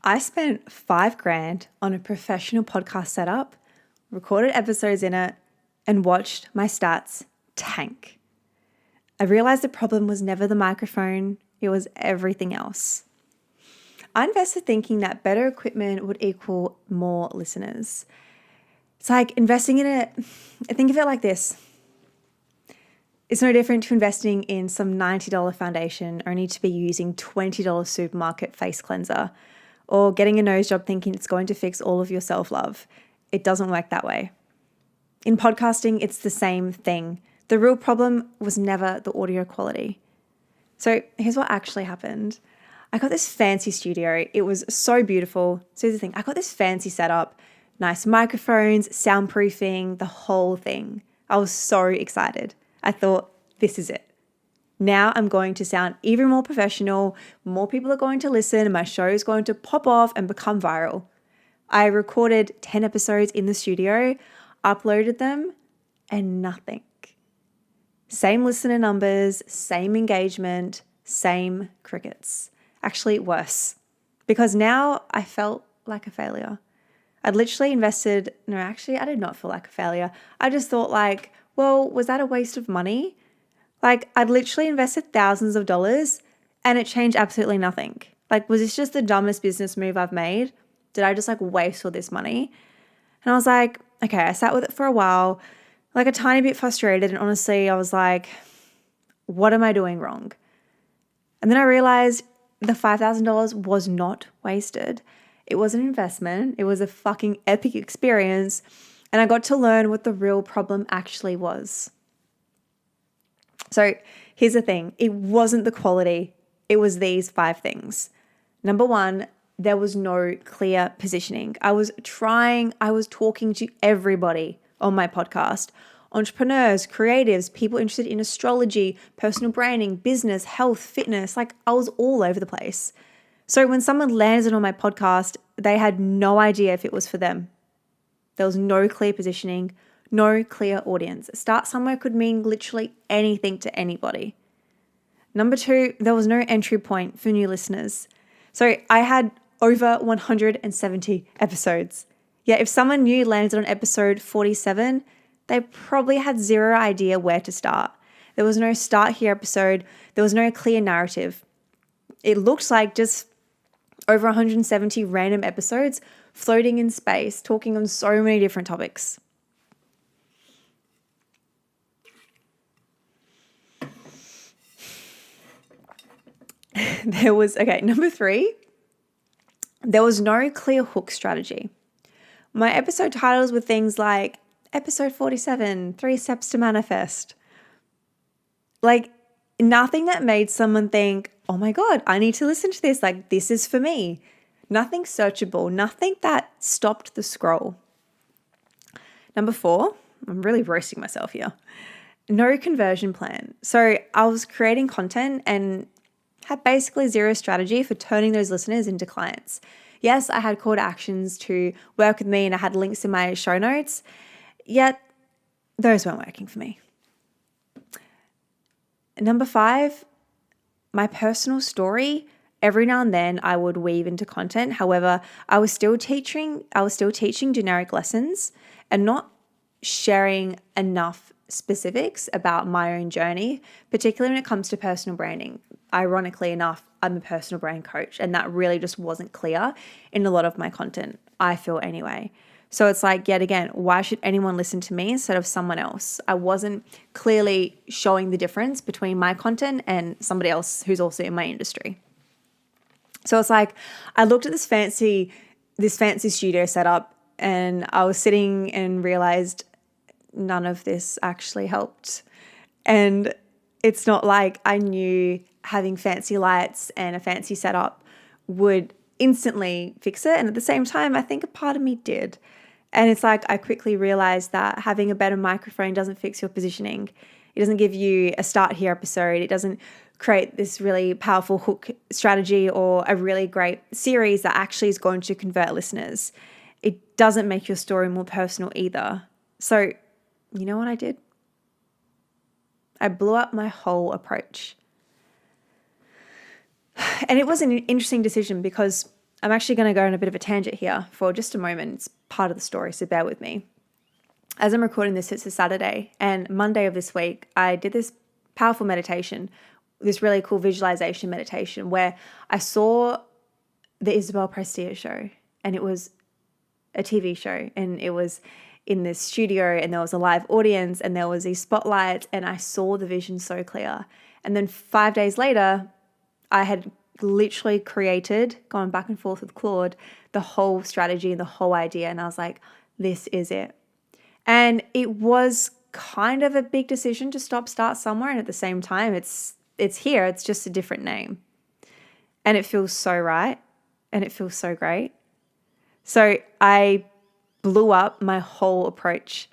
I spent $5,000 on a professional podcast setup, recorded episodes in it, and watched my stats tank. I realized the problem was never the microphone, it was everything else. I invested thinking that better equipment would equal more listeners. It's like investing in it. Think of it like this. It's no different to investing in some $90 foundation only to be using $20 supermarket face cleanser, or getting a nose job thinking it's going to fix all of your self-love. It doesn't work that way. In podcasting, it's the same thing. The real problem was never the audio quality. So here's what actually happened. I got this fancy studio. It was so beautiful. So here's the thing. I got this fancy setup, nice microphones, soundproofing, the whole thing. I was so excited. I thought, this is it. Now I'm going to sound even more professional. More people are going to listen. My show is going to pop off and become viral. I recorded 10 episodes in the studio, uploaded them, and nothing. Same listener numbers, same engagement, same crickets. Actually, worse. Because now I felt like a failure. I'd literally invested, no, actually, I did not feel like a failure. I just thought like, well, was that a waste of money? Like, I'd literally invested thousands of dollars and it changed absolutely nothing. Like, was this just the dumbest business move I've made? Did I just like waste all this money? And I was like, okay, I sat with it for a while, like a tiny bit frustrated. And honestly, I was like, what am I doing wrong? And then I realized the $5,000 was not wasted. It was an investment. It was a fucking epic experience. And I got to learn what the real problem actually was. So here's the thing. It wasn't the quality. It was these 5 things. Number 1, there was no clear positioning. I was talking to everybody on my podcast. Entrepreneurs, creatives, people interested in astrology, personal branding, business, health, fitness. Like, I was all over the place. So when someone landed on my podcast, they had no idea if it was for them. There was no clear positioning, no clear audience. Start somewhere could mean literally anything to anybody. Number 2, there was no entry point for new listeners. So I had over 170 episodes. Yet if someone new landed on episode 47, they probably had zero idea where to start. There was no start here episode. There was no clear narrative. It looked like just over 170 random episodes floating in space, talking on so many different topics. Number 3, there was no clear hook strategy. My episode titles were things like episode 47, 3 steps to manifest. Like, nothing that made someone think, oh my God, I need to listen to this. Like, this is for me. Nothing searchable, nothing that stopped the scroll. Number 4, I'm really roasting myself here. No conversion plan. So I was creating content and had basically zero strategy for turning those listeners into clients. Yes, I had call to actions to work with me and I had links in my show notes, yet those weren't working for me. Number 5, my personal story. Every now and then I would weave into content. However, I was still teaching generic lessons and not sharing enough specifics about my own journey, particularly when it comes to personal branding. Ironically enough, I'm a personal brand coach, and that really just wasn't clear in a lot of my content, I feel anyway. So it's like, yet again, why should anyone listen to me instead of someone else? I wasn't clearly showing the difference between my content and somebody else who's also in my industry. So it's like, I looked at this fancy studio setup and I was sitting and realized none of this actually helped. And it's not like I knew having fancy lights and a fancy setup would instantly fix it. And at the same time, I think a part of me did. And it's like, I quickly realized that having a better microphone doesn't fix your positioning. It doesn't give you a start here episode. It doesn't create this really powerful hook strategy or a really great series that actually is going to convert listeners. It doesn't make your story more personal either. So, you know what I did? I blew up my whole approach. And it was an interesting decision because I'm actually going to go on a bit of a tangent here for just a moment. It's part of the story, so bear with me. As I'm recording this, it's a Saturday, and Monday of this week, I did this powerful meditation, this really cool visualization meditation where I saw the Isabel Prestia show, and it was a TV show, and it was in this studio, and there was a live audience, and there was these spotlights, and I saw the vision so clear. And then 5 days later, I had literally created, gone back and forth with Claude, the whole strategy and the whole idea. And I was like, this is it. And it was kind of a big decision to start somewhere. And at the same time, it's here. It's just a different name. And it feels so right. And it feels so great. So I blew up my whole approach.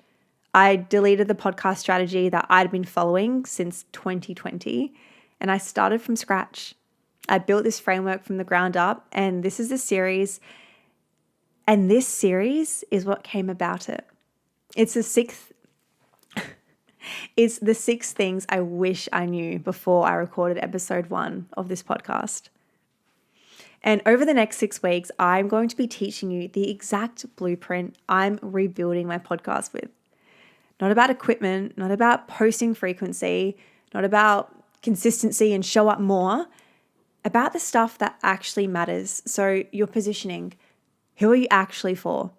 I deleted the podcast strategy that I'd been following since 2020. And I started from scratch. I built this framework from the ground up, and this is the series. And this series is what came about it. It's the sixth things I wish I knew before I recorded episode 1 of this podcast. And over the next 6 weeks, I'm going to be teaching you the exact blueprint I'm rebuilding my podcast with. Not about equipment, not about posting frequency, not about consistency and show up more, about the stuff that actually matters. So your positioning, who are you actually for?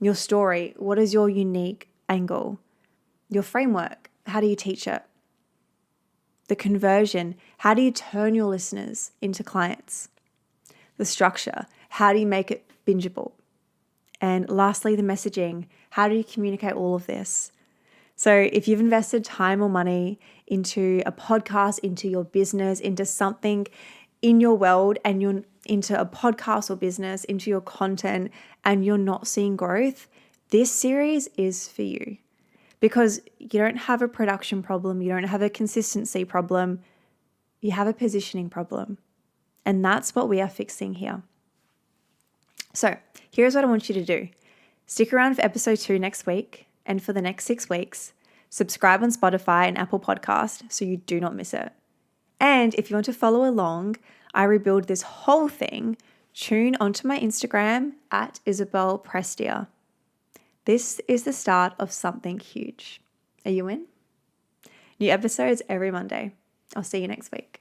Your story, what is your unique angle? Your framework, how do you teach it? The conversion, how do you turn your listeners into clients? The structure, how do you make it bingeable? And lastly, the messaging, how do you communicate all of this? So if you've invested time or money into a podcast, into your business, into something in your world, and you're into a podcast or business, into your content, and you're not seeing growth, this series is for you. Because you don't have a production problem, you don't have a consistency problem, you have a positioning problem. And that's what we are fixing here. So here's what I want you to do. Stick around for episode 2 next week, and for the next 6 weeks, subscribe on Spotify and Apple Podcast so you do not miss it. And if you want to follow along, I rebuild this whole thing. Tune onto my Instagram at Isabel Prestia. This is the start of something huge. Are you in? New episodes every Monday. I'll see you next week.